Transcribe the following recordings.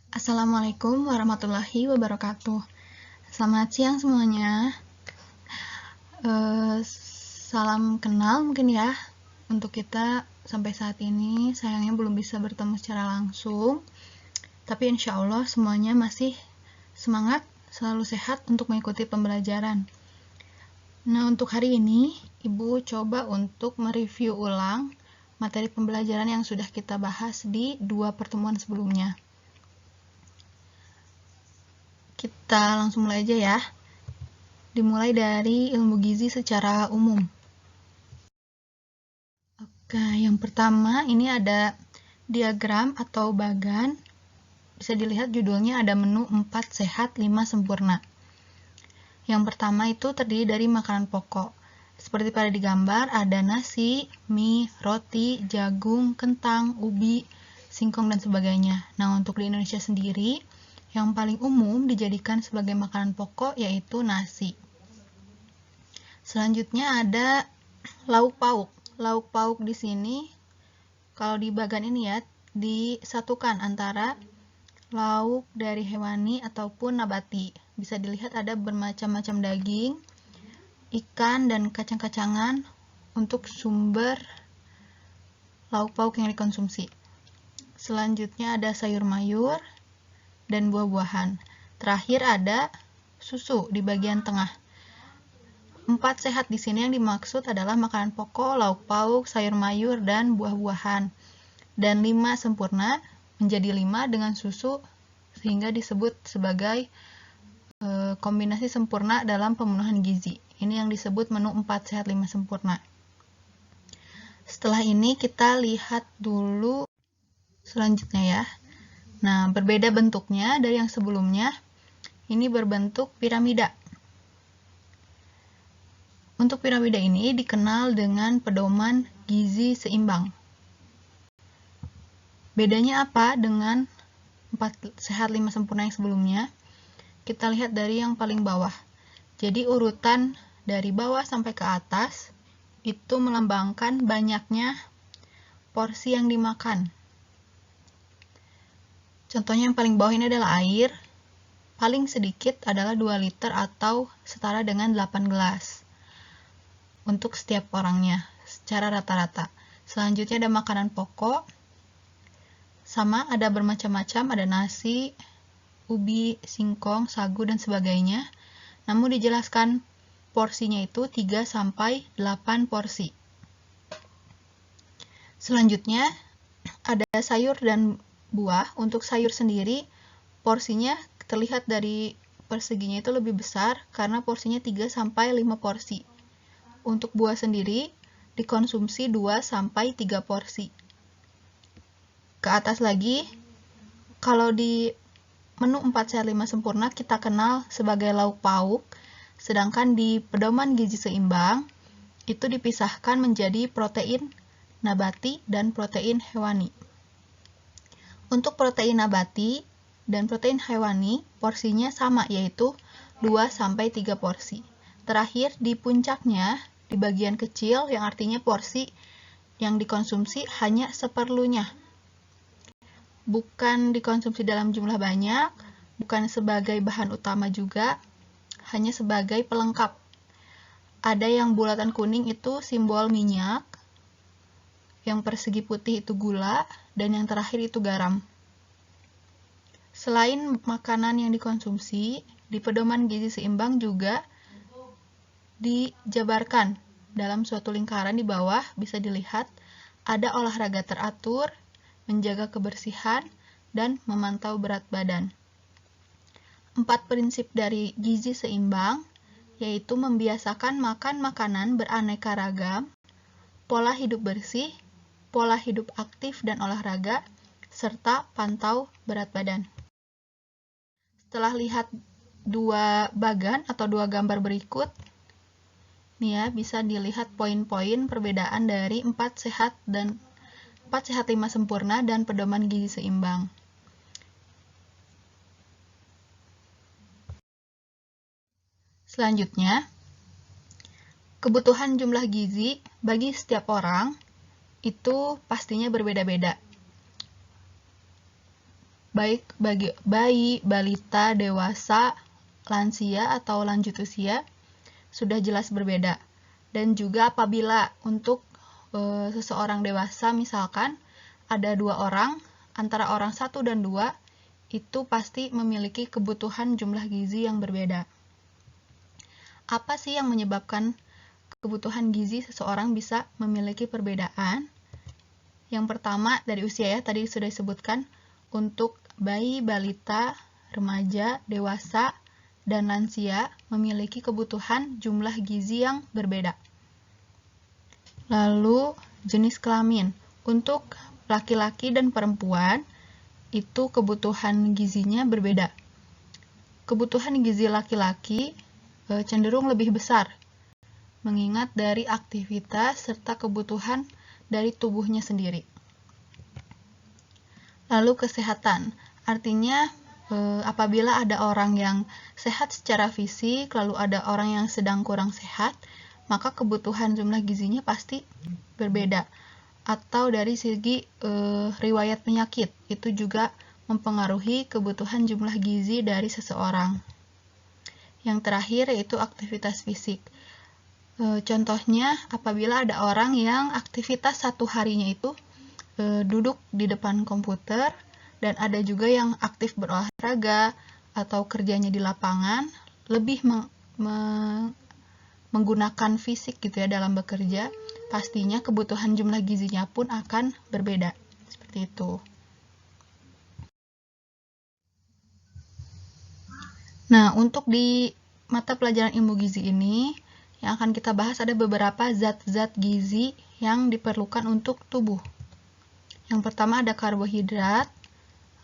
Assalamualaikum warahmatullahi wabarakatuh. Selamat siang semuanya. Salam kenal mungkin ya. Untuk kita sampai saat ini sayangnya belum bisa bertemu secara langsung. Tapi insya Allah semuanya masih semangat, selalu sehat untuk mengikuti pembelajaran. Nah, untuk hari ini Ibu coba untuk mereview ulang materi pembelajaran yang sudah kita bahas di 2 pertemuan sebelumnya. Kita langsung mulai aja ya. Dimulai dari ilmu gizi secara umum. Oke, yang pertama ini ada diagram atau bagan. Bisa dilihat judulnya ada menu 4 sehat 5 sempurna. Yang pertama itu terdiri dari makanan pokok. Seperti pada di gambar ada nasi, mie, roti, jagung, kentang, ubi, singkong, dan sebagainya. Nah, untuk di Indonesia sendiri, yang paling umum dijadikan sebagai makanan pokok yaitu nasi. Selanjutnya ada lauk pauk. Lauk pauk di sini, kalau di bagan ini ya, disatukan antara lauk dari hewani ataupun nabati. Bisa dilihat ada bermacam-macam daging, ikan, dan kacang-kacangan untuk sumber lauk pauk yang dikonsumsi. Selanjutnya ada sayur mayur dan buah-buahan. Terakhir ada susu di bagian tengah. 4 sehat di sini yang dimaksud adalah makanan pokok, lauk pauk, sayur mayur, dan buah-buahan. Dan 5 sempurna menjadi 5 dengan susu sehingga disebut sebagai kombinasi sempurna dalam pemenuhan gizi. Ini yang disebut menu 4 sehat 5 sempurna. Setelah ini kita lihat dulu selanjutnya ya. Nah, berbeda bentuknya dari yang sebelumnya. Ini berbentuk piramida. Untuk piramida ini dikenal dengan pedoman gizi seimbang. Bedanya apa dengan 4 sehat 5 sempurna yang sebelumnya? Kita lihat dari yang paling bawah. Jadi urutan dari bawah sampai ke atas itu melambangkan banyaknya porsi yang dimakan. Contohnya yang paling bawah ini adalah air. Paling sedikit adalah 2 liter atau setara dengan 8 gelas. Untuk setiap orangnya secara rata-rata. Selanjutnya ada makanan pokok, sama ada bermacam-macam, ada nasi, ubi, singkong, sagu, dan sebagainya. Namun dijelaskan porsinya itu 3-8 porsi. Selanjutnya ada sayur dan buah. Untuk sayur sendiri porsinya terlihat dari perseginya itu lebih besar karena porsinya 3-5 porsi. Untuk buah sendiri dikonsumsi 2-3 porsi. Ke atas lagi, kalau di menu 4 sehat 5 sempurna kita kenal sebagai lauk pauk, sedangkan di pedoman gizi seimbang itu dipisahkan menjadi protein nabati dan protein hewani. Untuk protein nabati dan protein hewani porsinya sama, yaitu 2-3 porsi. Terakhir di puncaknya di bagian kecil yang artinya porsi yang dikonsumsi hanya seperlunya. Bukan dikonsumsi dalam jumlah banyak, bukan sebagai bahan utama juga, hanya sebagai pelengkap. Ada yang bulatan kuning itu simbol minyak, yang persegi putih itu gula, dan yang terakhir itu garam. Selain makanan yang dikonsumsi, di pedoman gizi seimbang juga dijabarkan dalam suatu lingkaran. Di bawah bisa dilihat ada olahraga teratur, menjaga kebersihan, dan memantau berat badan. 4 prinsip dari gizi seimbang yaitu membiasakan makan makanan beraneka ragam, pola hidup bersih, pola hidup aktif dan olahraga, serta pantau berat badan. Setelah lihat 2 bagan atau 2 gambar berikut, nih ya, bisa dilihat poin-poin perbedaan dari 4 sehat 5 sempurna dan pedoman gizi seimbang. Selanjutnya, kebutuhan jumlah gizi bagi setiap orang itu pastinya berbeda-beda. baik bagi bayi, balita, dewasa, lansia, atau lanjut usia, sudah jelas berbeda. Dan juga apabila untuk seseorang dewasa, misalkan ada 2 orang, antara orang 1 dan 2, itu pasti memiliki kebutuhan jumlah gizi yang berbeda. Apa sih yang menyebabkan kebutuhan gizi seseorang bisa memiliki perbedaan? Yang pertama dari usia ya, tadi sudah disebutkan, untuk bayi, balita, remaja, dewasa, dan lansia memiliki kebutuhan jumlah gizi yang berbeda. Lalu jenis kelamin. Untuk laki-laki dan perempuan itu kebutuhan gizinya berbeda. Kebutuhan gizi laki-laki cenderung lebih besar, mengingat dari aktivitas serta kebutuhan dari tubuhnya sendiri. Lalu kesehatan, artinya apabila ada orang yang sehat secara fisik, lalu ada orang yang sedang kurang sehat, maka kebutuhan jumlah gizinya pasti berbeda. Atau dari segi riwayat penyakit, itu juga mempengaruhi kebutuhan jumlah gizi dari seseorang. Yang terakhir yaitu aktivitas fisik. Contohnya apabila ada orang yang aktivitas satu harinya itu duduk di depan komputer, dan ada juga yang aktif berolahraga atau kerjanya di lapangan, lebih menggunakan fisik gitu ya dalam bekerja, pastinya kebutuhan jumlah gizinya pun akan berbeda. Seperti itu. Nah, untuk di mata pelajaran ilmu gizi ini, yang akan kita bahas ada beberapa zat-zat gizi yang diperlukan untuk tubuh. Yang pertama ada karbohidrat,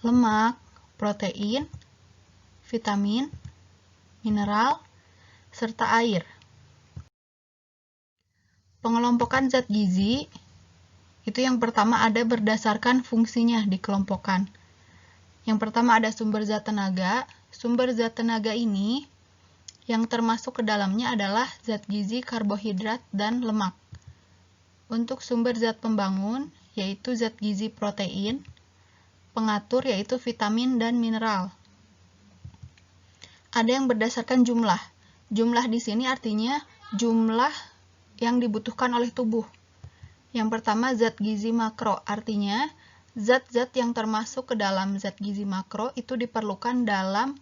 lemak, protein, vitamin, mineral, serta air. Pengelompokan zat gizi itu yang pertama ada berdasarkan fungsinya dikelompokkan. Yang pertama ada sumber zat tenaga. Sumber zat tenaga ini yang termasuk ke dalamnya adalah zat gizi, karbohidrat, dan lemak. Untuk sumber zat pembangun yaitu zat gizi protein, pengatur yaitu vitamin dan mineral. Ada yang berdasarkan jumlah. Jumlah di sini artinya jumlah yang dibutuhkan oleh tubuh. Yang pertama zat gizi makro, artinya zat-zat yang termasuk ke dalam zat gizi makro itu diperlukan dalam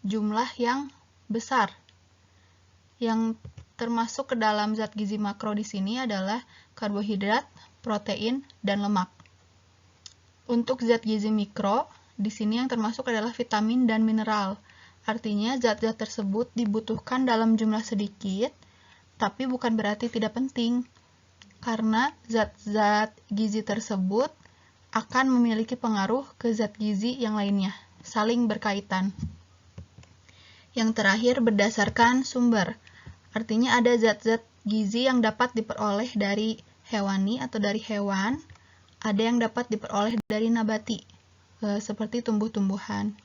jumlah yang besar. Yang termasuk ke dalam zat gizi makro di sini adalah karbohidrat, protein, dan lemak. Untuk zat gizi mikro, di sini yang termasuk adalah vitamin dan mineral. Artinya zat-zat tersebut dibutuhkan dalam jumlah sedikit, tapi bukan berarti tidak penting. Karena zat-zat gizi tersebut akan memiliki pengaruh ke zat gizi yang lainnya, saling berkaitan. Yang terakhir berdasarkan sumber. Artinya ada zat-zat gizi yang dapat diperoleh dari hewani atau dari hewan, ada yang dapat diperoleh dari nabati, seperti tumbuh-tumbuhan.